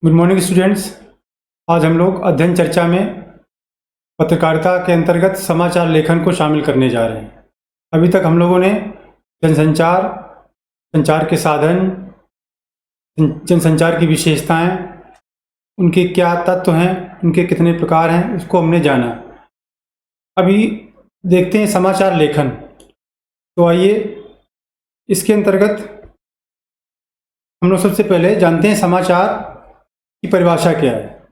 Good morning students. आज हम लोग अध्ययन चर्चा में पत्रकारिता के अंतर्गत समाचार लेखन को शामिल करने जा रहे हैं। अभी तक हम लोगों ने जनसंचार, संचार के साधन, जनसंचार की विशेषताएं, उनके क्या तत्व हैं, उनके कितने प्रकार हैं, उसको हमने जाना। अभी देखते हैं समाचार लेखन। तो आइए इसके अंतर्गत हम लोग सबसे पहले जानते हैं समाचार की परिभाषा क्या है।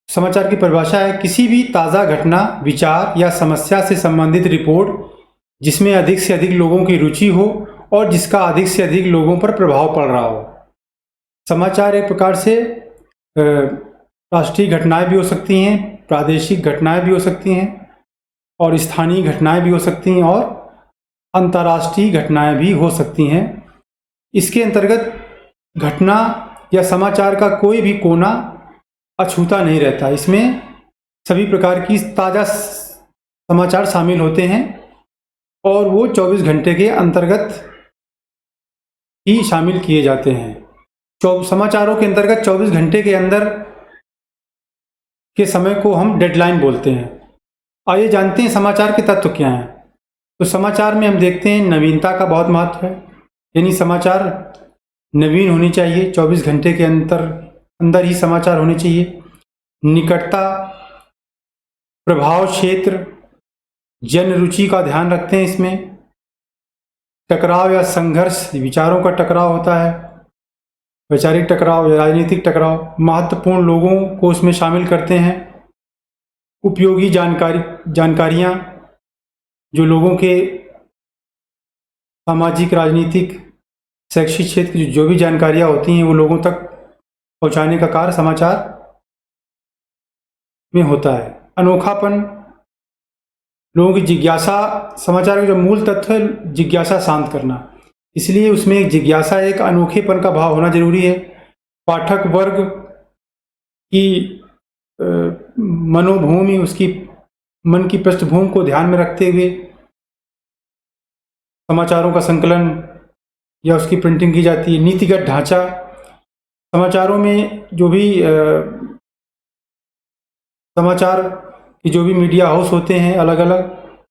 समाचार की परिभाषा है किसी भी ताज़ा घटना, विचार या समस्या से संबंधित रिपोर्ट जिसमें अधिक से अधिक लोगों की रुचि हो और जिसका अधिक से अधिक लोगों पर प्रभाव पड़ रहा हो। समाचार एक प्रकार से राष्ट्रीय घटनाएं भी हो सकती हैं, प्रादेशिक घटनाएं भी हो सकती हैं और स्थानीय घटनाएं भी हो सकती हैं और अंतर्राष्ट्रीय घटनाएं भी हो सकती हैं। इसके अंतर्गत घटना या समाचार का कोई भी कोना अछूता नहीं रहता। इसमें सभी प्रकार की ताज़ा समाचार शामिल होते हैं और वो 24 घंटे के अंतर्गत ही शामिल किए जाते हैं। समाचारों के अंतर्गत 24 घंटे के अंदर के समय को हम डेडलाइन बोलते हैं। आइए जानते हैं समाचार के तत्व क्या हैं। तो समाचार में हम देखते हैं नवीनता का बहुत महत्व है, यानी समाचार नवीन होनी चाहिए, 24 घंटे के अंदर ही समाचार होने चाहिए। निकटता, प्रभाव क्षेत्र, जन रुचि का ध्यान रखते हैं इसमें। टकराव या संघर्ष, विचारों का टकराव होता है, वैचारिक टकराव या राजनीतिक टकराव। महत्वपूर्ण लोगों को उसमें शामिल करते हैं। उपयोगी जानकारियाँ जो लोगों के सामाजिक, राजनीतिक, शैक्षिक क्षेत्र की जो भी जानकारियाँ होती हैं वो लोगों तक पहुंचाने का कार्य समाचार में होता है। अनोखापन, लोगों की जिज्ञासा, समाचार का जो मूल तत्व है जिज्ञासा शांत करना, इसलिए उसमें एक जिज्ञासा, एक अनोखेपन का भाव होना जरूरी है। पाठक वर्ग की मनोभूमि, उसकी मन की पृष्ठभूमि को ध्यान में रखते हुए समाचारों का संकलन या उसकी प्रिंटिंग की जाती है। नीतिगत ढांचा, समाचारों में जो भी समाचार की जो भी मीडिया हाउस होते हैं अलग अलग,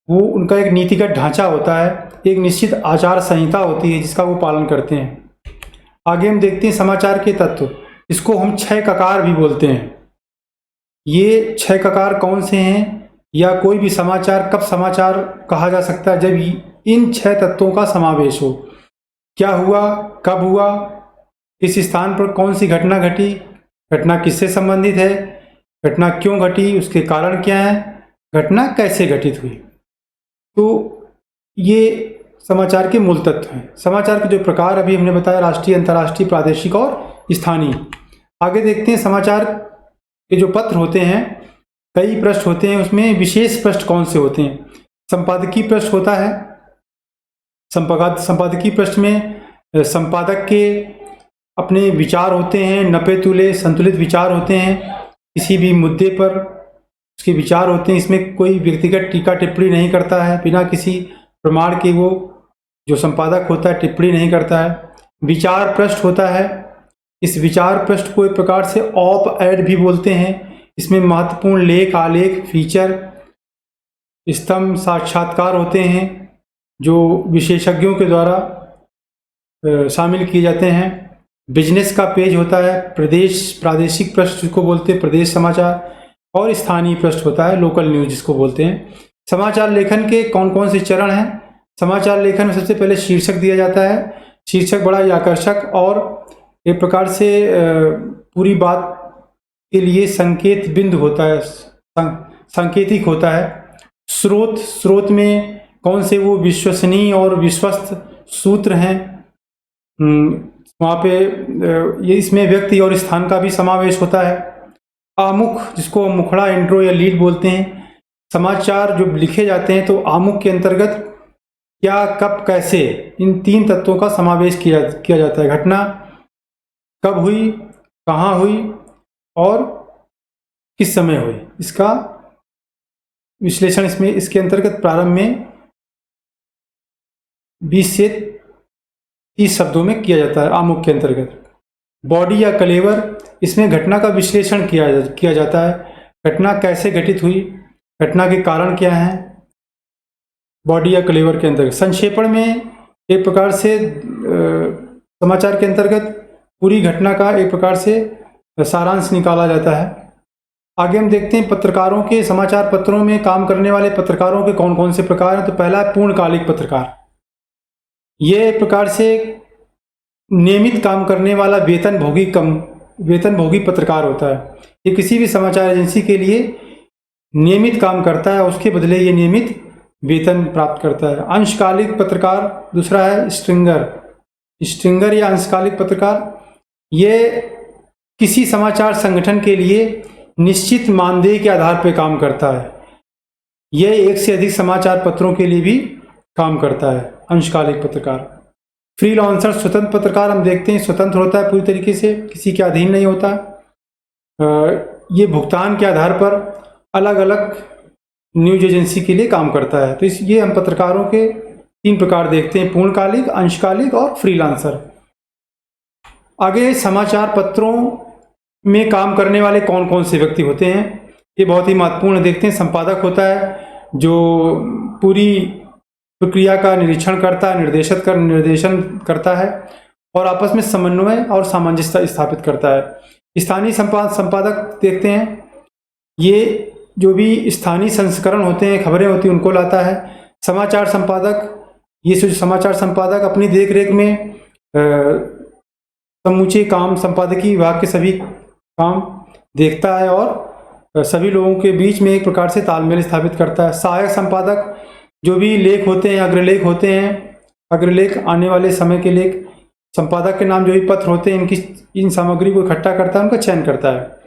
वो उनका एक नीतिगत ढांचा होता है, एक निश्चित आचार संहिता होती है जिसका वो पालन करते हैं। आगे हम देखते हैं समाचार के तत्व, इसको हम 6 ककार भी बोलते हैं। ये 6 ककार कौन से हैं या कोई भी समाचार कब समाचार कहा जा सकता है? जब इन 6 तत्वों का समावेश हो। क्या हुआ, कब हुआ, किस स्थान पर कौन सी घटना घटी, घटना किससे संबंधित है, घटना क्यों घटी, उसके कारण क्या है, घटना कैसे घटित हुई। तो ये समाचार के मूल तत्व हैं। समाचार के जो प्रकार अभी हमने बताया, राष्ट्रीय, अंतर्राष्ट्रीय, प्रादेशिक और स्थानीय। आगे देखते हैं समाचार के जो पत्र होते हैं, कई पृष्ठ होते हैं, उसमें विशेष पृष्ठ कौन से होते हैं। संपादकीय पृष्ठ होता है। संपादकीय पृष्ठ में संपादक के अपने विचार होते हैं, नपे तुले संतुलित विचार होते हैं, किसी भी मुद्दे पर उसके विचार होते हैं। इसमें कोई व्यक्तिगत टीका टिप्पणी नहीं करता है, बिना किसी प्रमाण के वो जो संपादक होता है टिप्पणी नहीं करता है। विचार पृष्ठ होता है। इस विचार पृष्ठ को एक प्रकार से ऑप एड भी बोलते हैं। इसमें महत्वपूर्ण लेख, आलेख, फीचर, स्तंभ, साक्षात्कार होते हैं जो विशेषज्ञों के द्वारा शामिल किए जाते हैं। बिजनेस का पेज होता है। प्रादेशिक पृष्ठ जिसको बोलते हैं प्रदेश समाचार, और स्थानीय पृष्ठ होता है लोकल न्यूज जिसको बोलते हैं। समाचार लेखन के कौन कौन से चरण हैं? समाचार लेखन में सबसे पहले शीर्षक दिया जाता है। शीर्षक बड़ा ही आकर्षक और एक प्रकार से पूरी बात के लिए संकेत बिंदु होता है, सांकेतिक होता है। स्रोत में कौन से वो विश्वसनीय और विश्वस्त सूत्र हैं, वहाँ पे ये इसमें व्यक्ति और स्थान का भी समावेश होता है। आमुख, जिसको मुखड़ा, इंट्रो या लीड बोलते हैं। समाचार जो लिखे जाते हैं तो आमुख के अंतर्गत क्या, कब, कैसे, इन 3 तत्वों का समावेश किया जाता है। घटना कब हुई, कहाँ हुई और किस समय हुई, इसका विश्लेषण इसके अंतर्गत प्रारंभ में 20 से 30 शब्दों में किया जाता है आमुख के अंतर्गत। बॉडी या कलेवर, इसमें घटना का विश्लेषण किया जाता है। घटना कैसे घटित हुई, घटना के कारण क्या हैं, बॉडी या कलेवर के अंतर्गत। संक्षेपण में एक प्रकार से समाचार के अंतर्गत पूरी घटना का एक प्रकार से सारांश निकाला जाता है। आगे हम देखते हैं पत्रकारों के, समाचार पत्रों में काम करने वाले पत्रकारों के कौन कौन से प्रकार हैं। तो पहला है पूर्णकालिक पत्रकार। ये एक प्रकार से नियमित काम करने वाला वेतनभोगी पत्रकार होता है। ये किसी भी समाचार एजेंसी के लिए नियमित काम करता है, उसके बदले ये नियमित वेतन प्राप्त करता है। अंशकालिक पत्रकार दूसरा है स्ट्रिंगर या अंशकालिक पत्रकार। ये किसी समाचार संगठन के लिए निश्चित मानदेय के आधार पर काम करता है। यह एक से अधिक समाचार पत्रों के लिए भी काम करता है, अंशकालिक पत्रकार। फ्रीलांसर स्वतंत्र पत्रकार हम देखते हैं स्वतंत्र होता है, पूरी तरीके से किसी के अधीन नहीं होता। ये भुगतान के आधार पर अलग अलग न्यूज एजेंसी के लिए काम करता है। तो ये हम पत्रकारों के 3 प्रकार देखते हैं, पूर्णकालिक, अंशकालिक और फ्रीलांसर। आगे समाचार पत्रों में काम करने वाले कौन कौन से व्यक्ति होते हैं, ये बहुत ही महत्वपूर्ण देखते हैं। संपादक होता है जो पूरी प्रक्रिया का निरीक्षण करता है, निर्देशन करता है और आपस में समन्वय और सामंजस्य स्थापित करता है। स्थानीय संपादक देखते हैं, ये जो भी स्थानीय संस्करण होते हैं, खबरें होती हैं, उनको लाता है। समाचार संपादक, ये समाचार संपादक अपनी देखरेख में समूचे काम, संपादकीय विभाग के सभी काम देखता है और सभी लोगों के बीच में एक प्रकार से तालमेल स्थापित करता है। सहायक संपादक, जो भी लेख होते हैं, अग्रलेख होते हैं, अग्रलेख आने वाले समय के लेख, संपादक के नाम जो भी पत्र होते हैं, इन सामग्री को इकट्ठा करता है, उनका चयन करता है।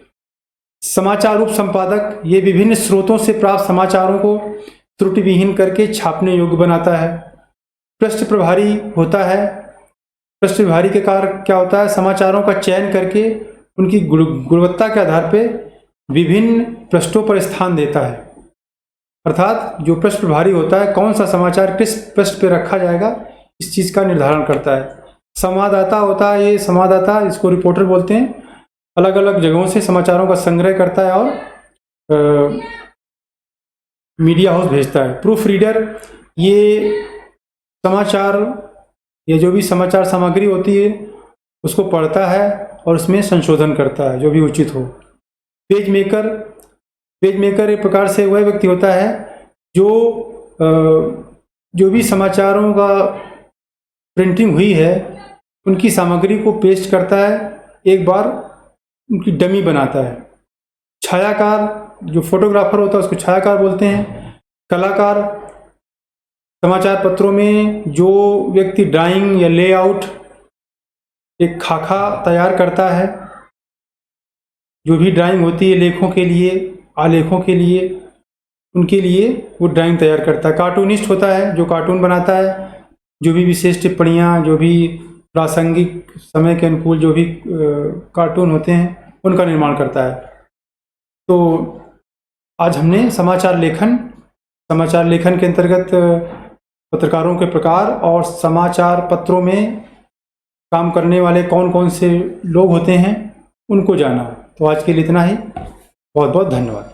समाचार उप संपादक, ये विभिन्न स्रोतों से प्राप्त समाचारों को त्रुटिविहीन करके छापने योग्य बनाता है। पृष्ठ प्रभारी होता है। पृष्ठ प्रभारी के कार्य क्या होता है, समाचारों का चयन करके उनकी गुणवत्ता के आधार पर विभिन्न पृष्ठों पर स्थान देता है। अर्थात जो पृष्ठ प्रभारी होता है, कौन सा समाचार किस पृष्ठ पर रखा जाएगा, इस चीज़ का निर्धारण करता है। संवाददाता होता है, ये संवाददाता, इसको रिपोर्टर बोलते हैं, अलग अलग जगहों से समाचारों का संग्रह करता है और मीडिया हाउस भेजता है। प्रूफ रीडर, ये समाचार या जो भी समाचार सामग्री होती है उसको पढ़ता है और उसमें संशोधन करता है जो भी उचित हो। पेज मेकर एक प्रकार से वह व्यक्ति होता है जो भी समाचारों का प्रिंटिंग हुई है उनकी सामग्री को पेस्ट करता है, एक बार उनकी डमी बनाता है। छायाकार, जो फोटोग्राफर होता है उसको छायाकार बोलते हैं। कलाकार, समाचार पत्रों में जो व्यक्ति ड्राइंग या लेआउट, एक खाका तैयार करता है, जो भी ड्राइंग होती है लेखों के लिए, आलेखों के लिए, उनके लिए वो ड्राइंग तैयार करता है। कार्टूनिस्ट होता है जो कार्टून बनाता है, जो भी विशेष टिप्पणियाँ, जो भी प्रासंगिक समय के अनुकूल जो भी कार्टून होते हैं उनका निर्माण करता है। तो आज हमने समाचार लेखन के अंतर्गत पत्रकारों के प्रकार और समाचार पत्रों में काम करने वाले कौन कौन से लोग होते हैं उनको जाना। तो आज के लिए इतना ही। बहुत बहुत धन्यवाद।